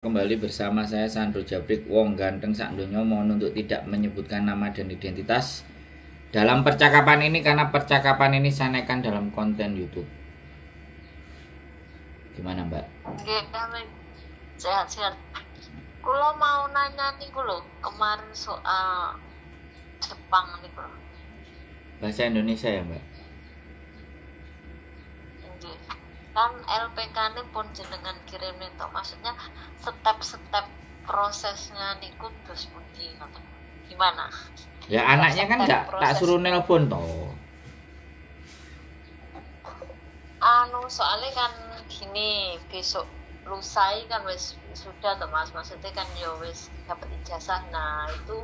Kembali bersama saya Sandro Jabrik, wong ganteng sak donya. Mohon untuk tidak menyebutkan nama dan identitas dalam percakapan ini karena percakapan ini saya naikkan dalam konten YouTube. Gimana Mbak? Nggih, sehat-sehat. Kulo mau nanya nih kulo kemarin soal Jepang nih kulo. Bahasa Indonesia ya Mbak? Nggih. Kan LPK ini pun jenengan kirim nih toh, maksudnya step-step prosesnya niku terus pundi ngoten. Gimana? Ya anaknya kan nggak tak suruh nelpon toh. Soalnya kan gini, besok lusai kan wis sudah toh Mas, maksudnya kan ya wis dapat ijazah. Nah, itu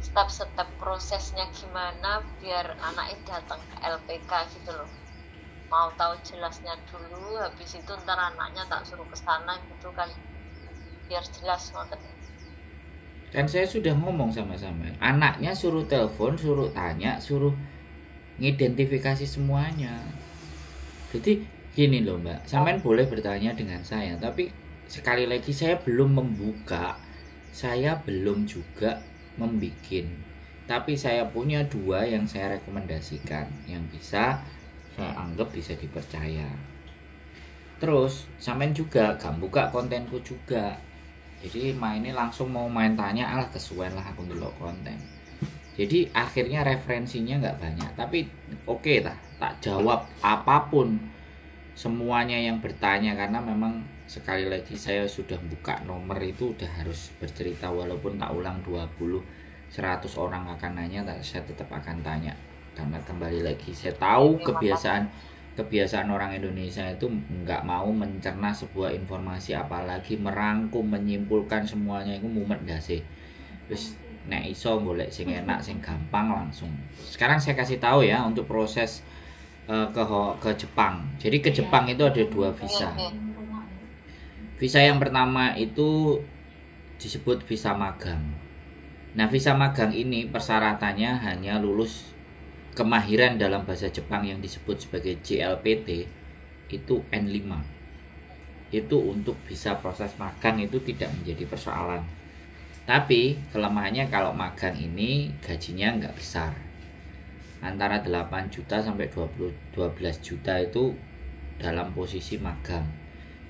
step-step prosesnya gimana biar anaknya datang ke LPK gitu loh. Mau tahu jelasnya dulu, habis itu ntar anaknya tak suruh ke sana gitu kan, biar jelas ngoten. Kan saya sudah ngomong sama-sama. Anaknya suruh telepon, suruh tanya, suruh ngidentifikasi semuanya. Jadi gini loh Mbak, sampean boleh bertanya dengan saya, tapi sekali lagi saya belum membuka, saya belum juga membikin. Tapi saya punya dua yang saya rekomendasikan, yang bisa saya anggap bisa dipercaya. Terus sampean juga gak buka kontenku juga. Jadi mainnya langsung mau main tanya, alah kesuwen lah aku ndelok konten. Jadi akhirnya referensinya nggak banyak, tapi oke lah, tak jawab apapun semuanya yang bertanya, karena memang sekali lagi saya sudah buka nomor itu udah harus bercerita, walaupun tak ulang 20 100 orang akan nanya, saya tetap akan tanya, karena kembali lagi saya tahu kebiasaan orang Indonesia itu nggak mau mencerna sebuah informasi, apalagi merangkum menyimpulkan semuanya itu mumet dasi. Terus nek iso golek sing enak sing gampang langsung. Sekarang saya kasih tahu ya untuk proses ke Jepang. Jadi ke Jepang itu ada dua visa. Visa yang pertama itu disebut visa magang. Nah, visa magang ini persyaratannya hanya lulus kemahiran dalam bahasa Jepang yang disebut sebagai JLPT itu N5. Itu untuk visa proses magang itu tidak menjadi persoalan. Tapi kelemahannya kalau magang ini gajinya nggak besar, antara 8 juta sampai 12 juta itu dalam posisi magang,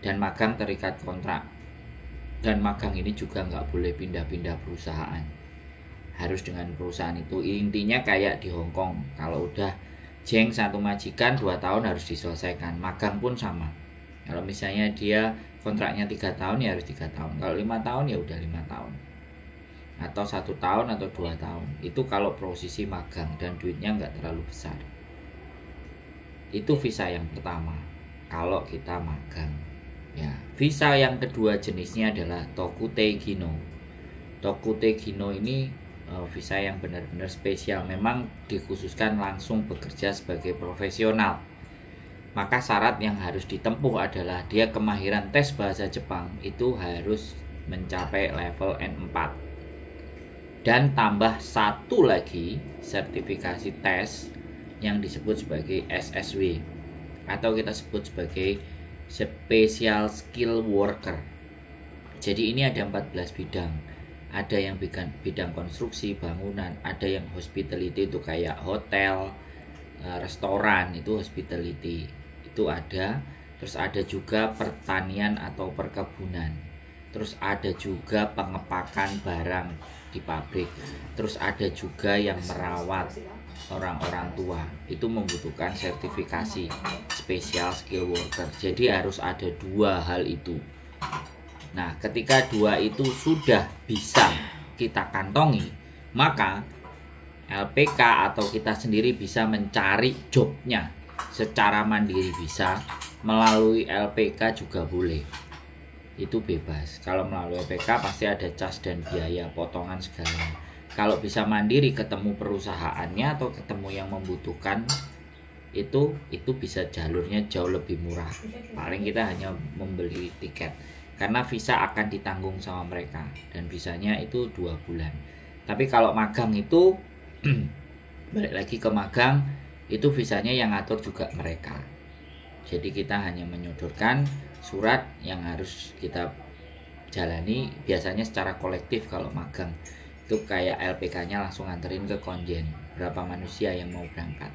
dan magang terikat kontrak, dan magang ini juga nggak boleh pindah-pindah perusahaan, harus dengan perusahaan itu. Intinya kayak di Hong Kong, kalau udah jeng satu majikan 2 tahun harus diselesaikan. Magang pun sama, kalau misalnya dia kontraknya 3 tahun ya harus 3 tahun, kalau 5 tahun ya udah 5 tahun, atau 1 tahun atau 2 tahun. Itu kalau posisi magang dan duitnya nggak terlalu besar. Itu visa yang pertama kalau kita magang ya. Visa yang kedua jenisnya adalah Tokutei Kino. Tokutei Kino ini visa yang benar-benar spesial, memang dikhususkan langsung bekerja sebagai profesional. Maka syarat yang harus ditempuh adalah dia kemahiran tes bahasa Jepang itu harus mencapai level N4, dan tambah satu lagi sertifikasi tes yang disebut sebagai SSW, atau kita sebut sebagai Special Skill Worker. Jadi ini ada 14 bidang. Ada yang bidang konstruksi bangunan, ada yang hospitality itu kayak hotel, restoran, itu hospitality itu ada. Terus ada juga pertanian atau perkebunan. Terus ada juga pengepakan barang di pabrik. Terus ada juga yang merawat orang-orang tua, itu membutuhkan sertifikasi Special Skill Worker. Jadi harus ada dua hal itu. Nah, ketika dua itu sudah bisa kita kantongi, maka LPK atau kita sendiri bisa mencari jobnya secara mandiri, bisa melalui LPK juga boleh. Itu bebas. Kalau melalui LPK pasti ada cas dan biaya, potongan segala. Kalau bisa mandiri, ketemu perusahaannya atau ketemu yang membutuhkan, itu bisa jalurnya jauh lebih murah. Paling kita hanya membeli tiket, karena visa akan ditanggung sama mereka, dan visanya itu 2 bulan. Tapi kalau magang itu balik lagi ke magang, itu visanya yang ngatur juga mereka. Jadi kita hanya menyodorkan surat yang harus kita jalani biasanya secara kolektif. Kalau magang itu kayak LPK-nya langsung nganterin ke konjen berapa manusia yang mau berangkat,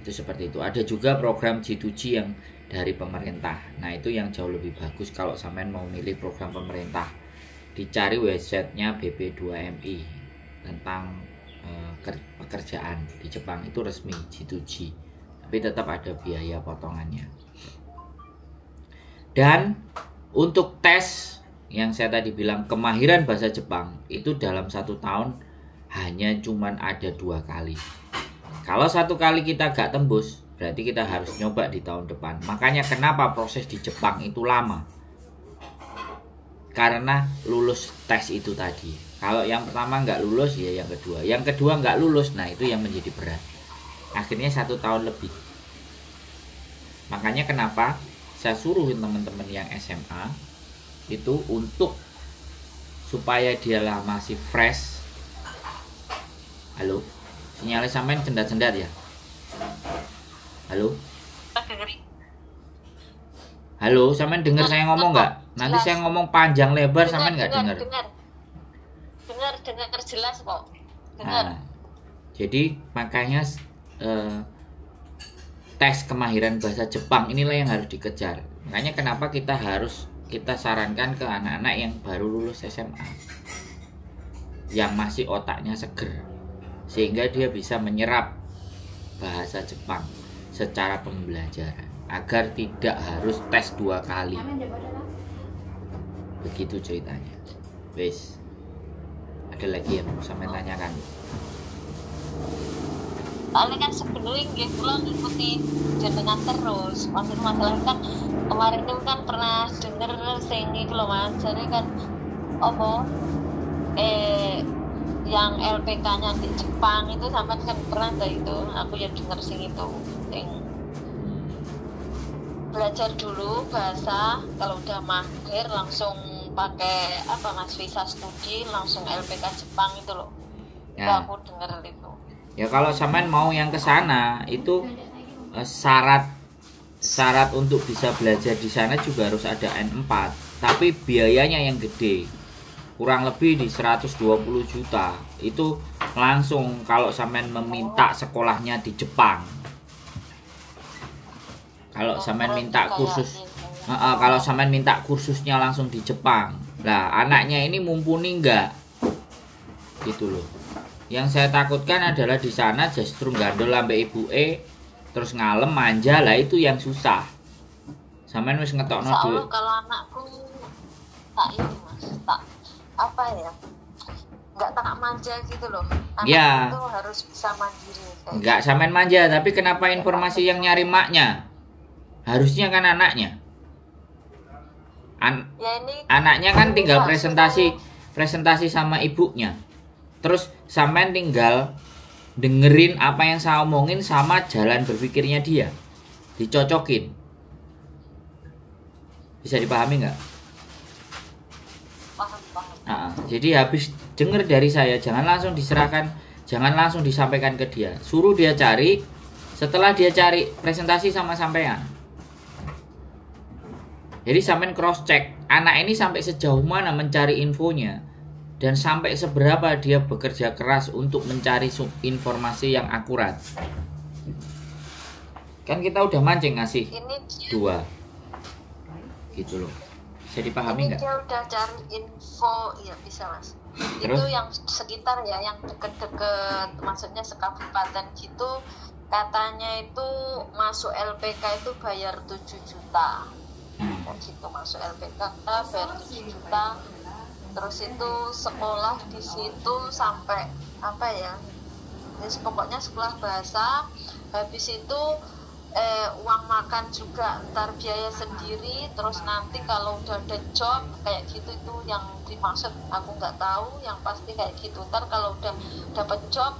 itu seperti itu. Ada juga program G2G yang dari pemerintah. Nah itu yang jauh lebih bagus kalau sampean mau milih program pemerintah. Dicari websitenya BP2MI tentang pekerjaan di Jepang, itu resmi G2G, tapi tetap ada biaya potongannya. Dan untuk tes yang saya tadi bilang kemahiran bahasa Jepang itu dalam 1 tahun hanya cuman ada 2 kali. Kalau 1 kali kita gak tembus, berarti kita harus nyoba di tahun depan. Makanya kenapa proses di Jepang itu lama, karena lulus tes itu tadi. Kalau yang pertama nggak lulus, ya yang kedua nggak lulus, nah itu yang menjadi berat. Akhirnya 1 tahun lebih. Makanya kenapa saya suruh teman-teman yang SMA itu untuk supaya dia lah masih fresh. Halo, sinyalnya sampean cendat-cendat ya. Halo, halo, sampean dengar saya ngomong nggak? Nanti saya ngomong panjang lebar, sampean nggak dengar? Dengar jelas kok. Dengar. Nah, jadi makanya tes kemahiran bahasa Jepang inilah yang harus dikejar. Makanya kenapa kita sarankan ke anak-anak yang baru lulus SMA, yang masih otaknya seger, sehingga dia bisa menyerap bahasa Jepang secara pembelajaran, agar tidak harus tes 2 kali. Begitu ceritanya. Wes, ada lagi yang mau sampai tanyakan? Soalnya kan sebenarnya nggih kula ngikuti jenengan terus. Masalah kan kemarin itu kan pernah denger sing iki lho Mas, jadi kan apa yang LPK-nya di Jepang itu sampai kan pernah ada itu. Aku ya denger sing itu. Sing belajar dulu bahasa, kalau udah mahir langsung pakai apa Mas, visa studi langsung LPK Jepang itu loh. Ya. Aku denger itu. Ya kalau sampean mau yang ke sana itu syarat untuk bisa belajar di sana juga harus ada N4, tapi biayanya yang gede. Kurang lebih di 120 juta. Itu langsung kalau sampean meminta sekolahnya di Jepang. Kalau sampean minta kursus kalau sampean minta kursusnya langsung di Jepang. Lah, anaknya ini mumpuni enggak? Gitu loh. Yang saya takutkan adalah di sana justru gandol sampai ibu terus ngalem manja, lah itu yang susah. Sampean wis ngetokno duit. Kalau anakku tak ini Mas, tak apa ya? Enggak tak manja gitu loh. Anak Ya. itu harus bisa mandiri. Enggak sampean manja, tapi kenapa informasi yang nyari maknya? Harusnya kan anaknya. Ya ini Anaknya kan tinggal presentasi sama ibunya. Terus sampean tinggal dengerin apa yang saya omongin sama jalan berpikirnya dia, dicocokin. Bisa dipahami nggak? Paham. Jadi habis denger dari saya, jangan langsung diserahkan, jangan langsung disampaikan ke dia. Suruh dia cari, setelah dia cari presentasi sama sampean. Jadi sampean cross check anak ini sampai sejauh mana mencari infonya, dan sampai seberapa dia bekerja keras untuk mencari informasi yang akurat. Kan kita udah mancing ngasih Ini 2 gitu loh. Bisa dipahami nggak? Dia udah cari info, ya bisa Mas. Terus? Itu yang sekitar ya, yang deket-deket, maksudnya sekabupaten gitu. Katanya itu masuk LPK itu bayar 7 juta. Kayak gitu, masuk LPK bayar 7 juta. Terus itu sekolah di situ sampai apa ya? Jadi pokoknya sekolah bahasa. Habis itu uang makan juga ntar biaya sendiri. Terus nanti kalau udah ada job kayak gitu, itu yang dimaksud aku nggak tahu. Yang pasti kayak gitu. Ntar kalau udah dapat job,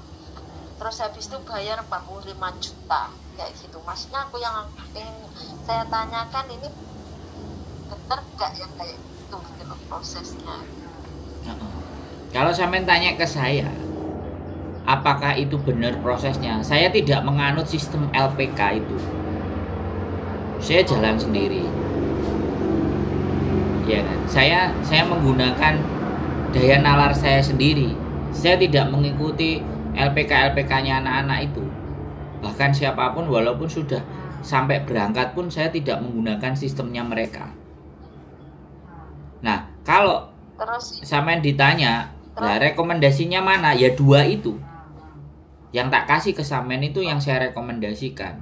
terus habis itu bayar 45 juta kayak gitu. Maksudnya aku yang ingin saya tanyakan ini bener nggak yang kayak gitu gitu prosesnya? Kalau sampean tanya ke saya, apakah itu benar prosesnya? Saya tidak menganut sistem LPK itu. Saya jalan sendiri. Ya kan? Saya menggunakan daya nalar saya sendiri. Saya tidak mengikuti LPK-LPK-nya anak-anak itu. Bahkan siapapun walaupun sudah sampai berangkat pun saya tidak menggunakan sistemnya mereka. Nah, kalau Terus sampean ditanya, nah rekomendasinya mana? Ya 2 itu. Yang tak kasih ke sampean itu yang saya rekomendasikan.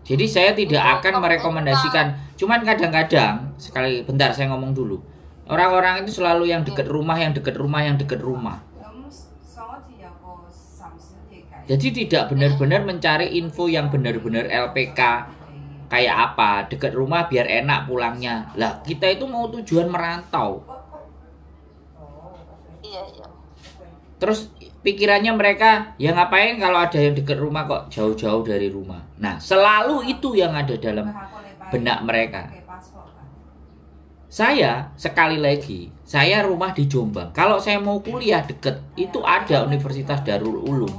Jadi saya tidak akan merekomendasikan. Cuman kadang-kadang, sekali bentar saya ngomong dulu. Orang-orang itu selalu yang dekat rumah, yang dekat rumah, yang dekat rumah. Jadi tidak benar-benar mencari info yang benar-benar LPK kayak apa, dekat rumah biar enak pulangnya. Lah, kita itu mau tujuan merantau. iya iya. Terus pikirannya mereka, ya ngapain kalau ada yang dekat rumah kok jauh-jauh dari rumah. Nah, selalu itu yang ada dalam benak mereka. Saya, sekali lagi, saya rumah di Jombang. Kalau saya mau kuliah deket, itu ada Universitas Darul Ulum.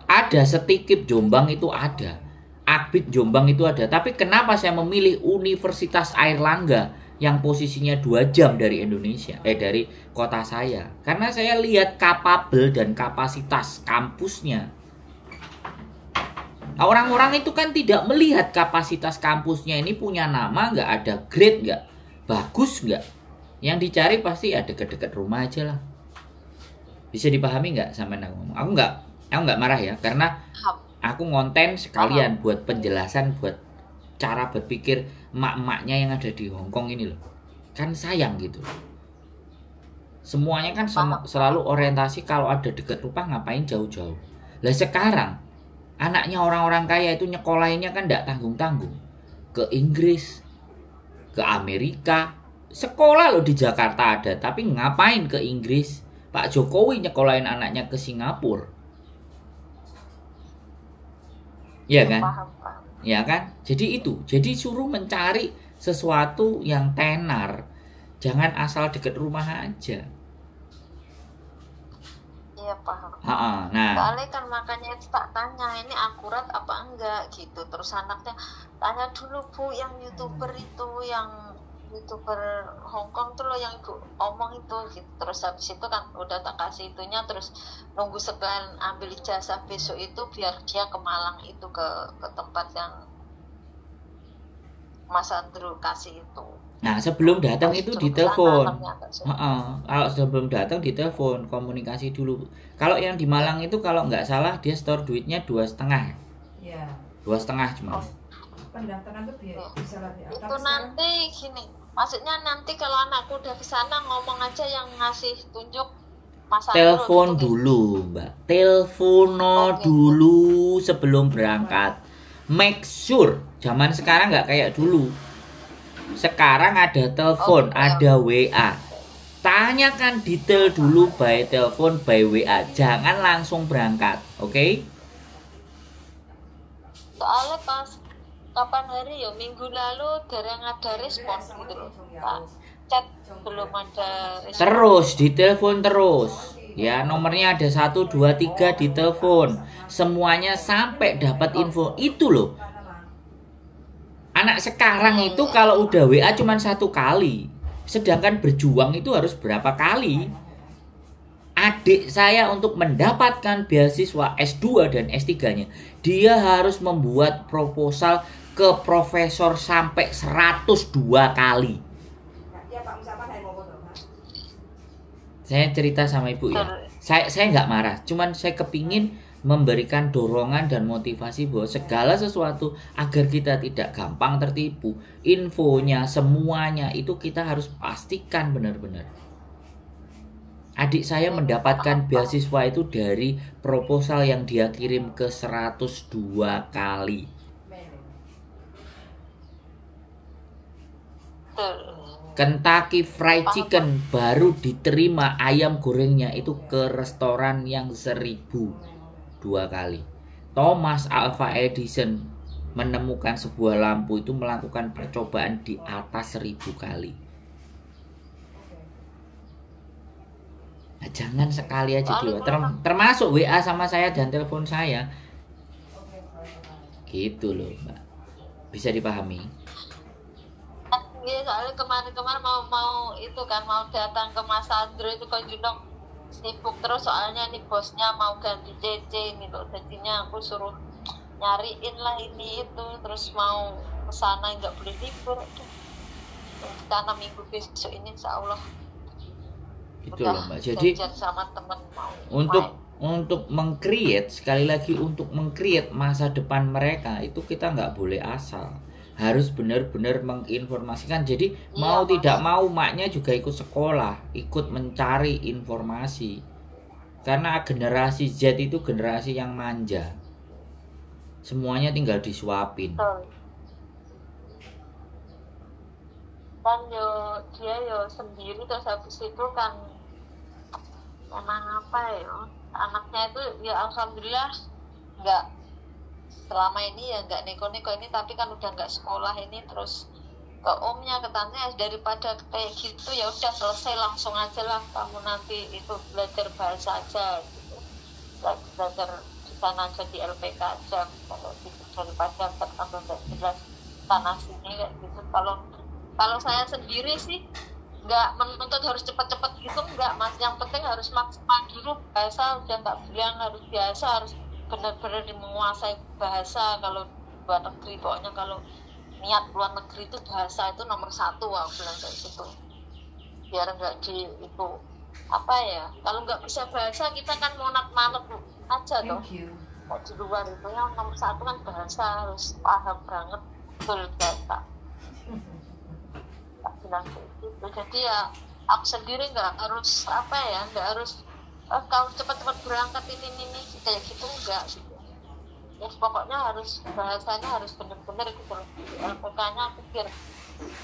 Ada Setikip Jombang itu ada. Akbid Jombang itu ada. Tapi kenapa saya memilih Universitas Airlangga yang posisinya 2 jam dari Indonesia, dari kota saya? Karena saya lihat kapabel dan kapasitas kampusnya. Orang-orang itu kan tidak melihat kapasitas kampusnya ini punya nama nggak, ada grade nggak, bagus nggak. Yang dicari pasti ya deket-deket rumah aja lah. Bisa dipahami nggak sama aku ngomong? Aku nggak marah ya, karena aku ngonten sekalian buat penjelasan, buat cara berpikir emak-emaknya yang ada di Hongkong ini loh. Kan sayang gitu. Semuanya kan selalu orientasi kalau ada deket rumah ngapain jauh-jauh. Lah sekarang anaknya orang-orang kaya itu nyekolahinnya kan nggak tanggung-tanggung. Ke Inggris, ke Amerika. Sekolah loh di Jakarta ada, tapi ngapain ke Inggris? Pak Jokowi nyekolahin anaknya ke Singapura. Iya kan? Ya kan? Jadi itu. Jadi suruh mencari sesuatu yang tenar. Jangan asal deket rumah aja. Iya paham. Nah. Soalnya kan makanya tak tanya ini akurat apa enggak gitu. Terus anaknya tanya dulu Bu, yang YouTuber itu, yang YouTuber Hongkong tuh loh yang ibu omong itu gitu. Terus habis itu kan udah tak kasih itunya, terus nunggu sekalian ambil ijazah besok itu biar dia ke Malang itu ke tempat yang Mas Andrew kasih itu. Nah, sebelum datang itu ditelepon. Kalau sebelum datang ditelepon, komunikasi dulu. Kalau yang di Malang itu kalau nggak salah dia store duitnya 2,5. Iya. 2,5 cuma. Pendaftaran itu bisa lebih. Itu nanti gini, maksudnya nanti kalau anakku udah ke sana ngomong aja yang ngasih tunjuk Mas Andrew. Telepon dulu, Mbak. Telepono dulu sebelum berangkat. Make sure. Zaman sekarang nggak kayak dulu. Sekarang ada telepon, ada WA. Tanyakan detail dulu by telepon, by WA. Jangan langsung berangkat, oke? Soalnya pas kapan hari ya, minggu lalu dereng ada respon gitu loh. Chat belum ada respon. Terus ditelepon terus. Ya, nomornya ada 1, 2, 3 ditelepon. Semuanya sampai dapat info. Itu loh. Anak sekarang itu kalau udah WA cuma 1 kali. Sedangkan berjuang itu harus berapa kali. Adik saya untuk mendapatkan beasiswa S2 dan S3-nya, dia harus membuat proposal ke profesor sampai 102 kali. Saya cerita sama ibu ya. Saya nggak marah, cuman saya kepingin memberikan dorongan dan motivasi bahwa segala sesuatu agar kita tidak gampang tertipu. Infonya, semuanya itu kita harus pastikan benar-benar. Adik saya mendapatkan beasiswa itu dari proposal yang dia kirim ke 102 kali. Kentucky Fried Chicken baru diterima ayam gorengnya itu ke restoran yang 1.000 2 kali. Thomas Alva Edison menemukan sebuah lampu itu melakukan percobaan di atas 1.000 kali. Nah, jangan sekali aja dia. Termasuk WA sama saya dan telepon saya. Gitu loh, Mbak. Bisa dipahami? Iya, soalnya kemarin-kemarin mau itu kan mau datang ke Mas Andro itu kan Junong sibuk terus soalnya nih bosnya mau ganti CC ini loh, jadinya aku suruh nyariin lah ini itu, terus mau kesana nggak boleh libur. Karena minggu besok ini insya Allah Gitu loh Mbak. Jadi sama temen mau untuk meng-create, sekali lagi untuk meng-create masa depan mereka itu kita nggak boleh asal, harus benar-benar menginformasikan. Jadi mau tidak mau maknya juga ikut sekolah, ikut mencari informasi, karena generasi Z itu generasi yang manja, semuanya tinggal disuapin. Kan dia sendiri, terus habis itu kan emang apa ya, anaknya itu ya alhamdulillah nggak selama ini ya nggak neko-neko ini, tapi kan udah nggak sekolah ini, terus ke omnya ke tantenya daripada kayak gitu ya udah selesai langsung aja lah kamu nanti itu belajar bahasa aja gitu, belajar di sana aja di LPK aja kalau gitu, daripada kamu nggak jelas tanah sini kayak gitu. Kalau saya sendiri sih nggak menuntut harus cepat-cepat gitu, nggak Mas, yang penting harus maksimal dulu bahasa, udah nggak bilang harus biasa, harus benar-benar menguasai bahasa. Kalau luar negeri pokoknya kalau niat luar negeri itu bahasa itu nomor 1, aku bilang kayak gitu, biar nggak di itu apa ya, kalau nggak bisa bahasa kita kan monat-manat aja tuh. Di luar itu yang nomor 1 kan bahasa, harus paham banget betul bahasa. Tak bilang kayak gitu. Jadi ya aku sendiri nggak harus apa ya, nggak harus kalau cepat-cepat berangkat ini kayak gitu, enggak gitu. Ya pokoknya harus bahasanya harus benar-benar gitu. LPK-nya aku biar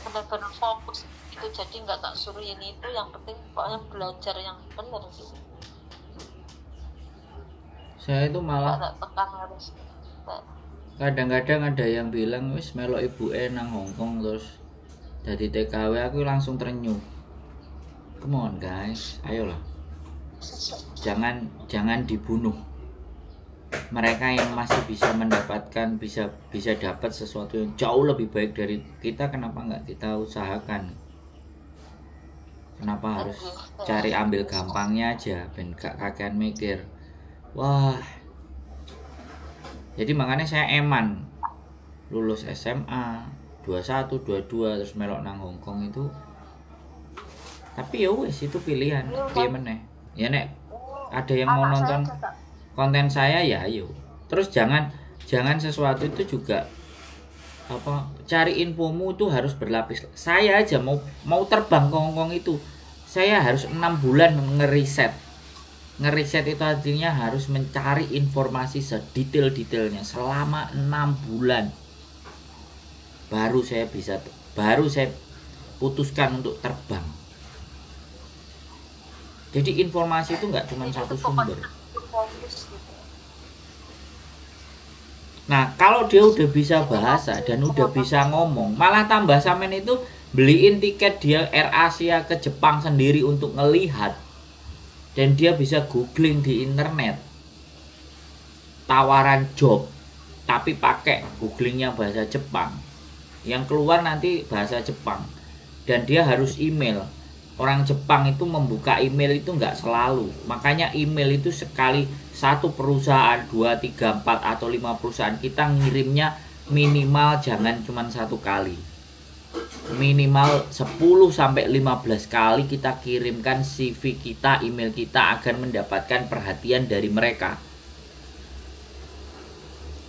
benar-benar fokus gitu, jadi nggak tak suruh ini itu, yang penting pokoknya belajar yang benar gitu. Saya itu malah tekan harus. Kadang-kadang ada yang bilang wis melok ibu nang Hongkong terus jadi TKW, aku langsung terenyuh. Come on guys, ayolah. Jangan dibunuh. Mereka yang masih bisa mendapatkan bisa dapat sesuatu yang jauh lebih baik dari kita, kenapa nggak kita usahakan? Kenapa harus cari ambil gampangnya aja, ben gak kakean mikir. Wah. Jadi makanya saya eman lulus SMA 21, 22 terus melok nang Hongkong itu. Tapi ya wes itu pilihan, piye meneh. Ya nek ada yang mau nonton konten saya ya ayo. Terus jangan sesuatu itu juga apa, cari infomu itu harus berlapis. Saya aja mau terbang ke Hongkong itu saya harus 6 bulan ngeriset. Ngeriset itu artinya harus mencari informasi sedetail-detailnya selama 6 bulan. Baru saya putuskan untuk terbang. Jadi informasi itu nggak cuma satu sumber. Nah, kalau dia udah bisa bahasa dan udah bisa ngomong, malah tambah samen itu beliin tiket dia Air Asia ke Jepang sendiri untuk ngelihat, dan dia bisa googling di internet tawaran job, tapi pakai googlingnya bahasa Jepang, yang keluar nanti bahasa Jepang, dan dia harus email. Orang Jepang itu membuka email itu nggak selalu, makanya email itu sekali satu perusahaan, 2, 3, 4 atau 5 perusahaan kita ngirimnya minimal jangan cuma 1 kali, minimal 10 sampai 15 kali kita kirimkan CV kita, email kita agar mendapatkan perhatian dari mereka.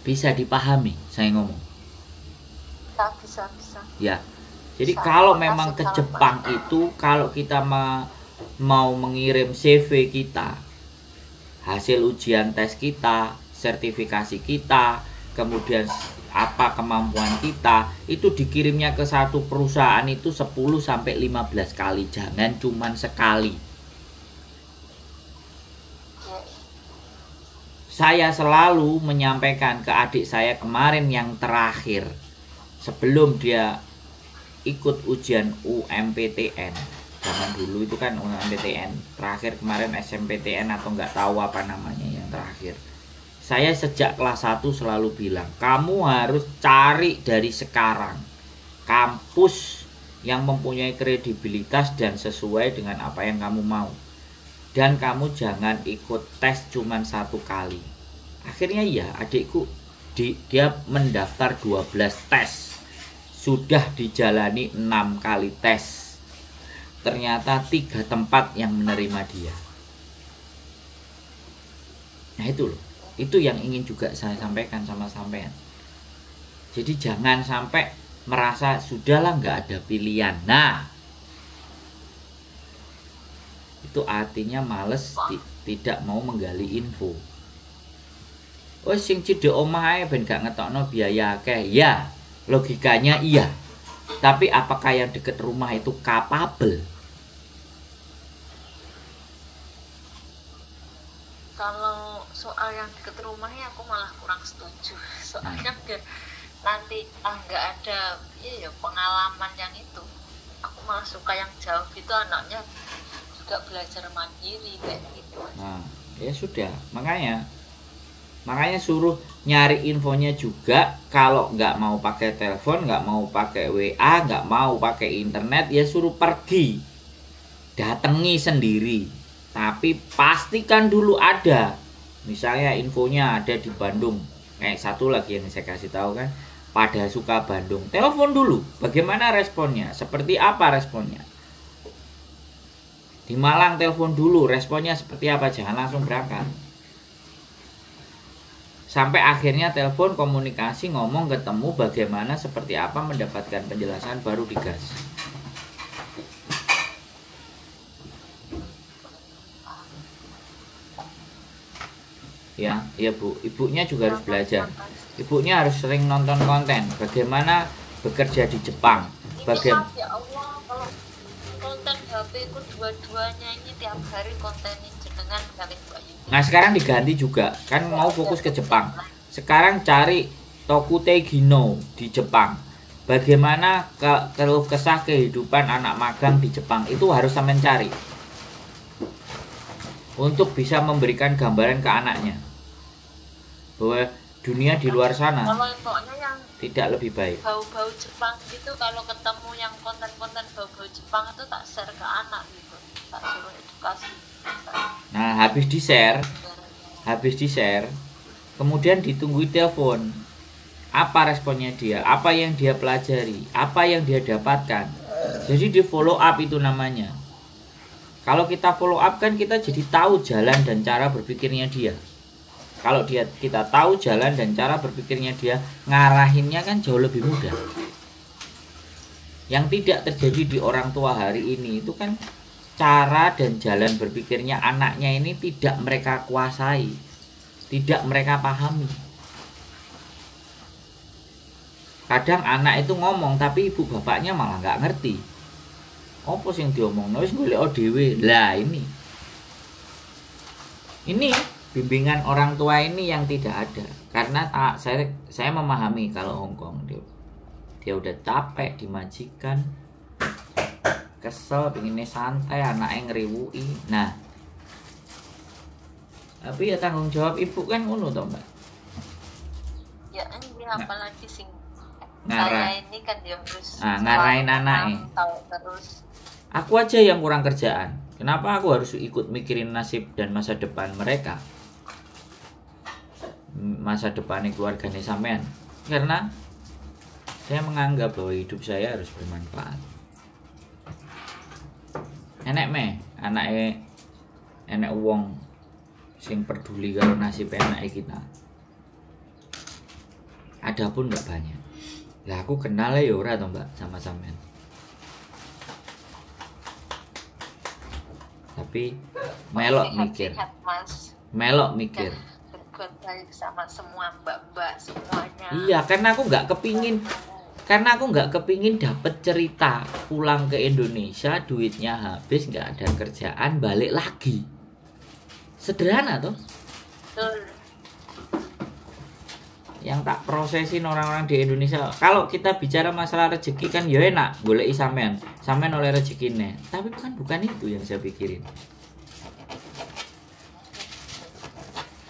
Bisa dipahami saya ngomong? Bisa. Ya. Jadi kalau memang ke Jepang itu, kalau kita mau mengirim CV kita, hasil ujian tes kita, sertifikasi kita, kemudian apa kemampuan kita, itu dikirimnya ke satu perusahaan itu 10 sampai 15 kali, jangan cuma sekali. Saya selalu menyampaikan ke adik saya kemarin yang terakhir, sebelum dia ikut ujian UMPTN, zaman dulu itu kan UMPTN, terakhir kemarin SMPTN atau nggak tahu apa namanya yang terakhir. Saya sejak kelas 1 selalu bilang, kamu harus cari dari sekarang kampus yang mempunyai kredibilitas dan sesuai dengan apa yang kamu mau. Dan kamu jangan ikut tes cuman 1 kali. Akhirnya ya adikku dia mendaftar 12 tes, sudah dijalani 6 kali tes, ternyata 3 tempat yang menerima dia. Nah itu loh, itu yang ingin juga saya sampaikan sama sampean. Jadi jangan sampai merasa sudahlah nggak ada pilihan. Nah itu artinya males, tidak mau menggali info. Oh sing cedek omah ae ben gak ngetokno biaya akeh. Ya, logikanya iya. Tapi apakah yang deket rumah itu kapabel? Kalau soal yang deket rumahnya aku malah kurang setuju. Soalnya nanti nggak ada ya pengalaman yang itu. Aku malah suka yang jauh gitu, anaknya juga belajar mandiri kayak gitu. Nah, ya sudah, makanya suruh nyari infonya juga. Kalau nggak mau pakai telepon, nggak mau pakai WA, nggak mau pakai internet, ya suruh pergi, datangi sendiri. Tapi pastikan dulu ada, misalnya infonya ada di Bandung. Satu lagi yang saya kasih tahu kan, pada suka Bandung, telepon dulu, bagaimana responnya, seperti apa responnya. Di Malang telepon dulu, responnya seperti apa, jangan langsung berangkat. Sampai akhirnya telepon, komunikasi, ngomong, ketemu, bagaimana, seperti apa, mendapatkan penjelasan, baru digas. Ya Bu, ibunya juga harus belajar. Ibunya harus sering nonton konten, bagaimana bekerja di Jepang. Bagaimana ya Allah, kalau konten HP ku dua-duanya ini tiap hari konten jenengan kali Mbak Yu. Nah sekarang diganti juga, kan mau fokus ke Jepang. Sekarang cari Tokute Gino di Jepang. Bagaimana keluh kesah kehidupan anak magang di Jepang, itu harus sampean cari. Untuk bisa memberikan gambaran ke anaknya bahwa dunia di luar sana tidak lebih baik. Bau-bau Jepang gitu, kalau ketemu yang konten-konten bau-bau Jepang itu tak share ke anak gitu, tak suruh edukasi. Nah habis di share, kemudian ditunggu telepon. Apa responnya dia, apa yang dia pelajari, apa yang dia dapatkan. Jadi di follow up itu namanya. Kalau kita follow up kan kita jadi tahu jalan dan cara berpikirnya dia. Kalau kita tahu jalan dan cara berpikirnya dia, ngarahinnya kan jauh lebih mudah. Yang tidak terjadi di orang tua hari ini itu kan cara dan jalan berpikirnya anaknya ini tidak mereka kuasai, tidak mereka pahami. Kadang anak itu ngomong tapi ibu bapaknya malah nggak ngerti. Apa sing diomongno wis golek dhewe. Lah ini bimbingan orang tua ini yang tidak ada. Karena saya memahami kalau Hongkong dia udah capek dimajikan, kesel, pinginnya santai, anaknya ngeriwui. Nah tapi ya tanggung jawab ibu kan ngono toh Mbak. Ya ini apalagi sing Ngarah. saya ini kan dia harus ngarahin anaknya. Terus aku aja yang kurang kerjaan. Kenapa aku harus ikut mikirin nasib dan masa depan mereka, masa depan keluarganya sampean? Karena saya menganggap bahwa hidup saya harus bermanfaat. Enek wong sing peduli kalau nasib enak kita. Adapun nggak banyak. Lah aku kenal ya ora toh Mbak sama sampean. Tapi melok mikir. Melok mikir. Berbuat baik sama semua mbak-mbak semuanya. Iya, karena aku nggak kepingin dapet cerita pulang ke Indonesia duitnya habis, nggak ada kerjaan, balik lagi. Sederhana toh. Betul. Yang tak prosesin orang-orang di Indonesia. Kalau kita bicara masalah rezeki kan ya enak, goleki sampean oleh rezekine. Tapi bukan itu yang saya pikirin.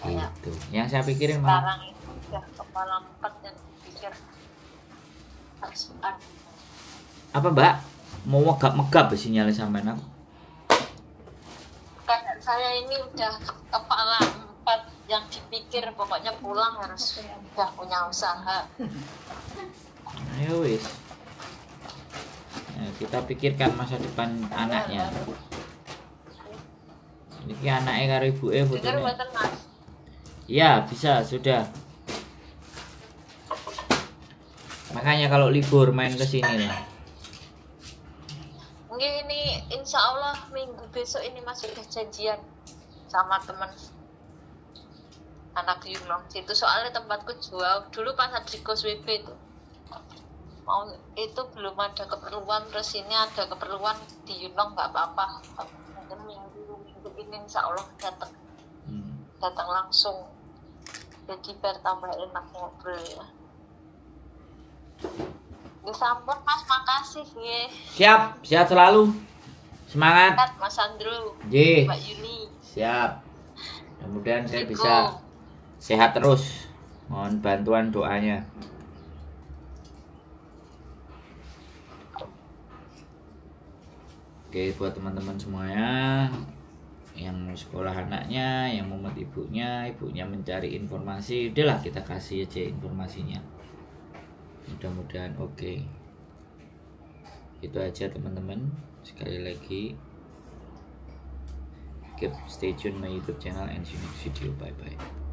Itu yang saya pikirin sekarang ini udah kepala 4 yang pikir harus apa Mbak? mau megap-megap sinyalnya sampean aku. Kayak saya ini udah kepala 4 yang dipikir, pokoknya pulang harus udah punya usaha. Ayo wis. Nah, kita pikirkan masa depan anaknya. Ini anaknya karo ibuke Dengar fotonya. mboten Mas? Iya, bisa, sudah. Makanya kalau libur main ke sini lah. Mungkin ini insya Allah minggu besok ini Mas sudah janjian sama teman anak Yunong situ, soalnya tempatku jauh. Dulu pas di kos WB itu mau itu belum ada keperluan, terus ini ada keperluan di Yunong nggak apa-apa. Mungkin minggu ini insya Allah datang langsung, jadi biar tambah enak ngobrol ya. Ya sampun Mas, makasih ya. Siap, sehat selalu. Semangat. Sehat Mas Andrew, Ye. Mbak Yuni. Siap. Mudah-mudahan saya Assalamualaikum. bisa sehat terus. Mohon bantuan doanya. Oke, buat teman-teman semuanya yang mau sekolah anaknya, yang mau ibunya mencari informasi, udahlah kita kasih aja informasinya. Mudah-mudahan oke. Itu aja teman-teman. Sekali lagi keep stay tune my YouTube channel and see you next video. Bye bye.